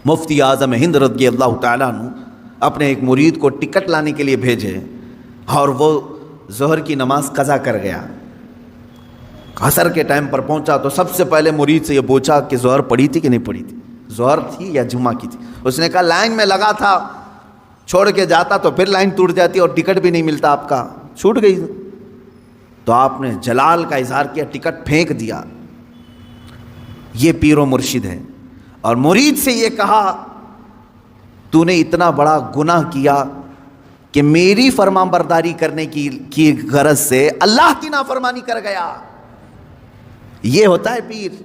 مفتی اعظم ہند رضی اللہ تعالیٰ عنہ اپنے ایک مرید کو ٹکٹ لانے کے لیے بھیجے اور وہ ظہر کی نماز قضا کر گیا۔ عصر کے ٹائم پر پہنچا تو سب سے پہلے مرید سے یہ پوچھا کہ ظہر پڑھی تھی کہ نہیں پڑھی تھی، ظہر تھی یا جمعہ کی تھی؟ اس نے کہا لائن میں لگا تھا، چھوڑ کے جاتا تو پھر لائن ٹوٹ جاتی اور ٹکٹ بھی نہیں ملتا، آپ کا چھوٹ گئی۔ تو آپ نے جلال کا اظہار کیا، ٹکٹ پھینک دیا۔ یہ پیر و مرشد ہے۔ اور مرید سے یہ کہا تو نے اتنا بڑا گناہ کیا کہ میری فرمان برداری کرنے کی غرض سے اللہ کی نافرمانی کر گیا۔ یہ ہوتا ہے پیر۔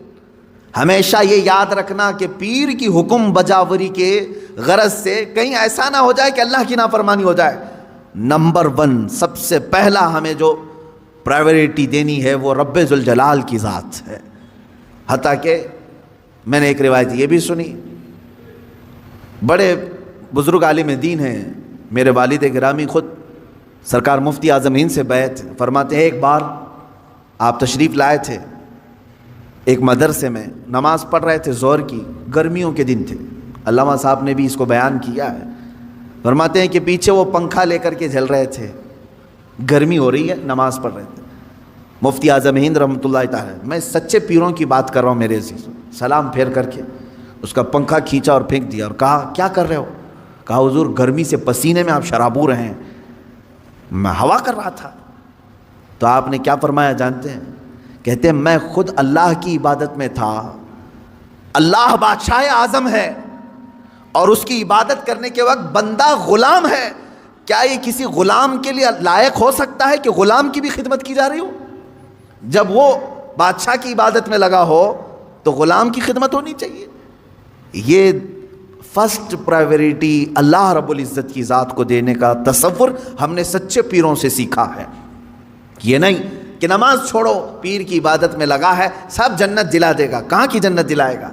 ہمیشہ یہ یاد رکھنا کہ پیر کی حکم بجاوری کے غرض سے کہیں ایسا نہ ہو جائے کہ اللہ کی نافرمانی ہو جائے۔ نمبر 1 سب سے پہلا ہمیں جو پرائیورٹی دینی ہے وہ رب ذوالجلال کی ذات ہے۔ حتیٰ کہ میں نے ایک روایت یہ بھی سنی، بڑے بزرگ عالم دین ہیں، میرے والد گرامی خود سرکار مفتی اعظم ہند سے بیعت فرماتے ہیں، ایک بار آپ تشریف لائے تھے ایک مدرسے میں، نماز پڑھ رہے تھے ظہر کی، گرمیوں کے دن تھے، علامہ صاحب نے بھی اس کو بیان کیا ہے۔ فرماتے ہیں کہ پیچھے وہ پنکھا لے کر کے جل رہے تھے، گرمی ہو رہی ہے، نماز پڑھ رہے تھے۔ مفتی اعظم ہند رحمۃ اللہ تعالی، میں سچے پیروں کی بات کر رہا ہوں میرے عزیز، سلام پھیر کر کے اس کا پنکھا کھینچا اور پھینک دیا اور کہا کیا کر رہے ہو؟ کہا حضور گرمی سے پسینے میں آپ شرابور ہیں، میں ہوا کر رہا تھا۔ تو آپ نے کیا فرمایا جانتے ہیں؟ کہتے ہیں میں خود اللہ کی عبادت میں تھا، اللہ بادشاہ اعظم ہے اور اس کی عبادت کرنے کے وقت بندہ غلام ہے، کیا یہ کسی غلام کے لیے لائق ہو سکتا ہے کہ غلام کی بھی خدمت کی جا رہی ہو؟ جب وہ بادشاہ کی عبادت میں لگا ہو تو غلام کی خدمت ہونی چاہیے۔ یہ فرسٹ پرائیورٹی اللہ رب العزت کی ذات کو دینے کا تصور ہم نے سچے پیروں سے سیکھا ہے۔ یہ نہیں کہ نماز چھوڑو، پیر کی عبادت میں لگا ہے، سب جنت دلا دے گا۔ کہاں کی جنت دلائے گا؟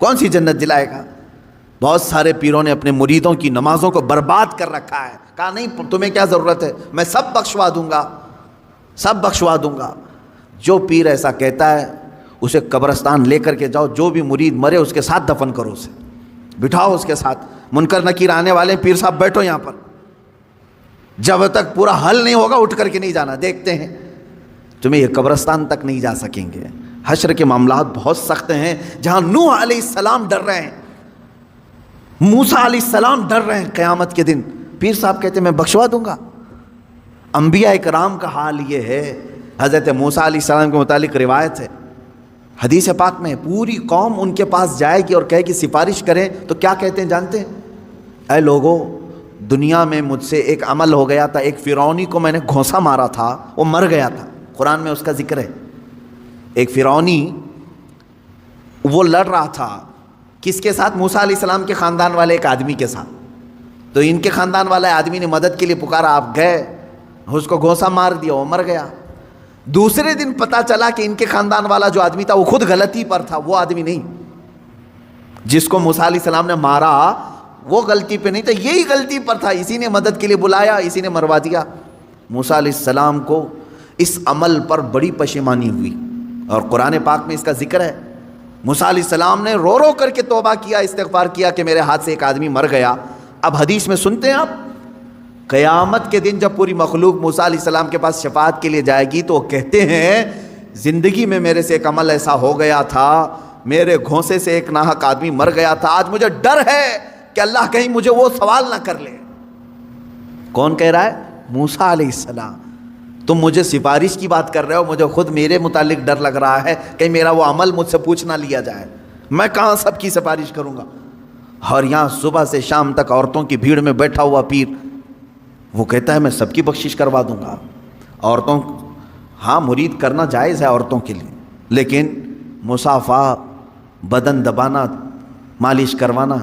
کون سی جنت دلائے گا؟ بہت سارے پیروں نے اپنے مریدوں کی نمازوں کو برباد کر رکھا ہے، کہا نہیں تمہیں کیا ضرورت ہے، میں سب بخشوا دوں گا، سب بخشوا دوں گا۔ جو پیر ایسا کہتا ہے اسے قبرستان لے کر کے جاؤ، جو بھی مرید مرے اس کے ساتھ دفن کرو، اسے بٹھاؤ اس کے ساتھ، منکر نکیر آنے والے پیر صاحب بیٹھو یہاں پر، جب تک پورا حل نہیں ہوگا اٹھ کر کے نہیں جانا، دیکھتے ہیں تمہیں یہ قبرستان تک نہیں جا سکیں گے۔ حشر کے معاملات بہت سخت ہیں، جہاں نوح علیہ السلام ڈر رہے ہیں، موسیٰ علیہ السلام ڈر رہے ہیں قیامت کے دن، پیر صاحب کہتے ہیں میں بخشوا دوں گا۔ انبیاء کرام کا حال یہ ہے۔ حضرت موسیٰ علیہ السلام کے متعلق روایت ہے حدیث پاک میں، پوری قوم ان کے پاس جائے گی اور کہے کہ سفارش کریں، تو کیا کہتے ہیں جانتے ہیں؟ اے لوگو، دنیا میں مجھ سے ایک عمل ہو گیا تھا، ایک فرعونی کو میں نے گھونسا مارا تھا، وہ مر گیا تھا، قرآن میں اس کا ذکر ہے۔ ایک فرعونی وہ لڑ رہا تھا کس کے ساتھ؟ موسیٰ علیہ السلام کے خاندان والے ایک آدمی کے ساتھ، تو ان کے خاندان والے آدمی نے مدد کے لیے پکارا، آپ گئے، اس کو گھونسا مار دیا، وہ مر گیا۔ دوسرے دن پتا چلا کہ ان کے خاندان والا جو آدمی تھا وہ خود غلطی پر تھا، وہ آدمی نہیں جس کو موسیٰ علیہ السلام نے مارا، وہ غلطی پہ نہیں تھا، یہی غلطی پر تھا، اسی نے مدد کے لیے بلایا، اسی نے مروا دیا۔ موسیٰ علیہ السلام کو اس عمل پر بڑی پشیمانی ہوئی اور قرآن پاک میں اس کا ذکر ہے۔ موسیٰ علیہ السلام نے رو رو کر کے توبہ کیا، استغفار کیا کہ میرے ہاتھ سے ایک آدمی مر گیا۔ اب حدیث میں سنتے ہیں آپ، قیامت کے دن جب پوری مخلوق موسیٰ علیہ السلام کے پاس شفاعت کے لیے جائے گی تو وہ کہتے ہیں زندگی میں میرے سے ایک عمل ایسا ہو گیا تھا، میرے گھونسے سے ایک ناحق آدمی مر گیا تھا، آج مجھے ڈر ہے کہ اللہ کہیں مجھے وہ سوال نہ کر لے۔ کون کہہ رہا ہے؟ موسیٰ علیہ السلام۔ تم مجھے سفارش کی بات کر رہے ہو، مجھے خود میرے متعلق ڈر لگ رہا ہے کہ میرا وہ عمل مجھ سے پوچھ نہ لیا جائے، میں کہاں سب کی سفارش کروں گا۔ اور یہاں صبح سے شام تک عورتوں کی بھیڑ میں بیٹھا ہوا پیر وہ کہتا ہے میں سب کی بخشش کروا دوں گا۔ عورتوں، ہاں مرید کرنا جائز ہے عورتوں کے لیے، لیکن مصافحہ، بدن دبانا، مالش کروانا،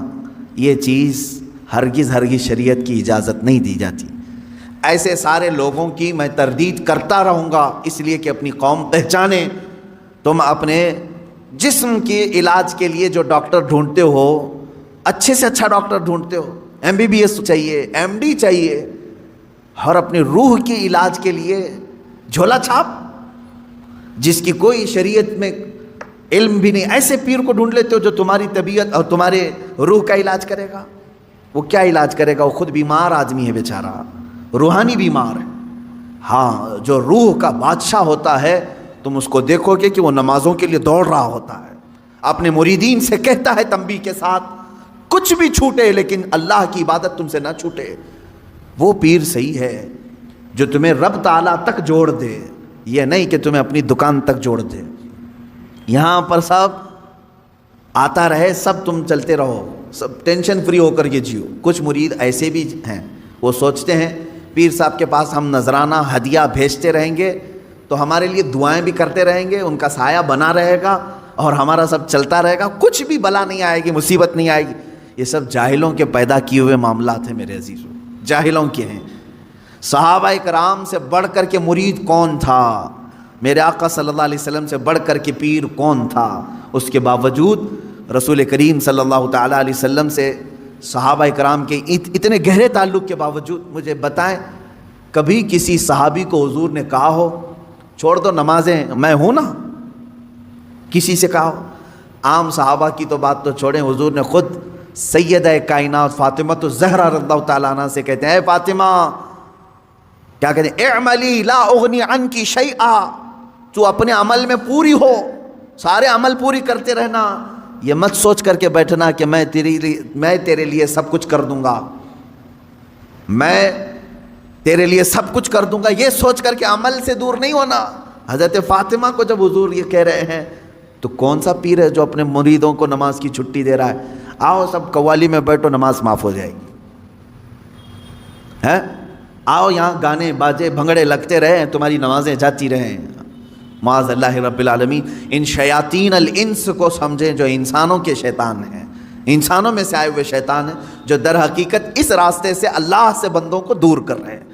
یہ چیز ہرگز شریعت کی اجازت نہیں دی جاتی۔ ایسے سارے لوگوں کی میں تردید کرتا رہوں گا، اس لیے کہ اپنی قوم پہچانے۔ تم اپنے جسم کے علاج کے لیے جو ڈاکٹر ڈھونڈتے ہو، اچھے سے اچھا ڈاکٹر ڈھونڈتے ہو، MBBS چاہیے، MD چاہیے، اور اپنی روح کے علاج کے لیے جھولا چھاپ، جس کی کوئی شریعت میں علم بھی نہیں، ایسے پیر کو ڈھونڈ لیتے ہو جو تمہاری طبیعت اور تمہارے روح کا علاج کرے گا؟ وہ کیا علاج کرے گا؟ وہ خود بیمار آدمی ہے بیچارہ، روحانی بیمار ہے۔ ہاں، جو روح کا بادشاہ ہوتا ہے تم اس کو دیکھو گے کہ وہ نمازوں کے لیے دوڑ رہا ہوتا ہے، اپنے مریدین سے کہتا ہے تنبیہ کے ساتھ، کچھ بھی چھوٹے لیکن اللہ کی عبادت تم سے نہ چھوٹے۔ وہ پیر صحیح ہے جو تمہیں رب تعالیٰ تک جوڑ دے، یہ نہیں کہ تمہیں اپنی دکان تک جوڑ دے۔ یہاں پر سب آتا رہے، سب تم چلتے رہو، سب ٹینشن فری ہو کر کے جیو۔ کچھ مرید ایسے بھی ہیں، وہ سوچتے ہیں پیر صاحب کے پاس ہم نذرانہ ہدیہ بھیجتے رہیں گے تو ہمارے لیے دعائیں بھی کرتے رہیں گے، ان کا سایہ بنا رہے گا اور ہمارا سب چلتا رہے گا، کچھ بھی بلا نہیں آئے گی، مصیبت نہیں آئے گی۔ یہ سب جاہلوں کے پیدا کیے ہوئے معاملات ہیں میرے عزیزوں، جاہلوں کے ہیں۔ صحابہ کرام سے بڑھ کر کے مرید کون تھا؟ میرے آقا صلی اللہ علیہ وسلم سے بڑھ کر کے پیر کون تھا؟ اس کے باوجود رسول کریم صلی اللہ تعالیٰ علیہ وسلم سے صحابہ کرام کے اتنے گہرے تعلق کے باوجود مجھے بتائیں کبھی کسی صحابی کو حضور نے کہا ہو چھوڑ دو نمازیں، میں ہوں نا؟ کسی سے کہا ہو؟ عام صحابہ کی تو بات تو چھوڑیں، حضور نے خود سیدہ کائنات فاطمہ الزہرا رضی اللہ تعالیٰ عنہ سے کہتے ہیں، اے فاطمہ، کیا کہتے ہیں، اعملی لا اغنی عنکی شیئا، تو اپنے عمل میں پوری ہو، سارے عمل پوری کرتے رہنا، یہ مت سوچ کر کے بیٹھنا کہ میں تیرے لیے سب کچھ کر دوں گا، میں تیرے لیے سب کچھ کر دوں گا، یہ سوچ کر کے عمل سے دور نہیں ہونا۔ حضرت فاطمہ کو جب حضور یہ کہہ رہے ہیں تو کون سا پیر ہے جو اپنے مریدوں کو نماز کی چھٹی دے رہا ہے؟ آؤ سب قوالی میں بیٹھو، نماز معاف ہو جائے گی، ہے؟ آؤ یہاں گانے باجے بھنگڑے لگتے رہیں، تمہاری نمازیں جاتی رہیں۔ معاذ اللہ رب العالمین، ان شیاطین الانس کو سمجھیں جو انسانوں کے شیطان ہیں، انسانوں میں سے آئے ہوئے شیطان ہیں جو در حقیقت اس راستے سے اللہ سے بندوں کو دور کر رہے ہیں۔